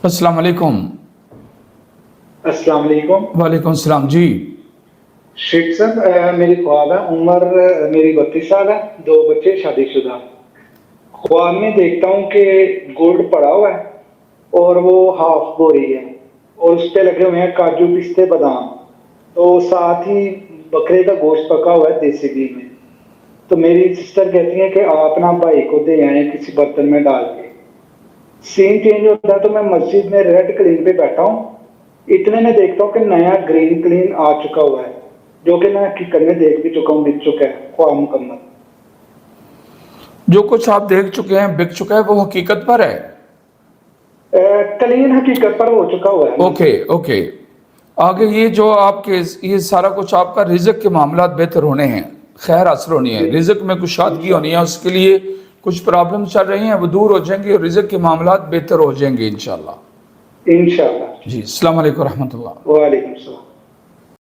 अस्सलाम वालेकुम। अस्सलाम वालेकुम। वालेकुम सलाम जी। शेख साहब, मेरी ख्वाब है, उम्र मेरी 32 साल है, 2 बच्चे शादीशुदा। ख्वाब में देखता हूँ कि गोल्ड पड़ा हुआ है और वो हाफ बोरी है और उस पे लगे हुए हैं काजू पिस्ते बादाम, तो साथ ही बकरे का गोश्त पका हुआ है देसी घी में। तो मेरी सिस्टर कहती है कि आप ना भाई को दे आए किसी बर्तन में डाल के। सीन चेंज होता है तो मैं मस्जिद में रेड क्लीन पे बैठा हूँ, इतने में देखता हूँ कि नया ग्रीन क्लीन आ चुका हुआ है, जो कि मैं हकीकत में देख भी चुका हूँ, बिक चुका है, ख्वाब मुकम्मल। जो कुछ आप देख चुके हैं बिक चुका है वो हकीकत पर है। क्लीन हकीकत पर हो चुका हुआ है। Okay okay. आगे ये जो आपके ये सारा कुछ आपका रिज़्क के मामला बेहतर होने हैं, खैर हासिल होनी है, रिज़्क में कुछ शादगी होनी है, उसके लिए कुछ प्रॉब्लम चल रही हैं वो दूर हो जाएंगी और रिज़्क के मामला बेहतर हो जाएंगे इंशाल्लाह। इंशाल्लाह जी, अस्सलाम वालेकुम रहमतुल्लाह। वालेकुम सलाम।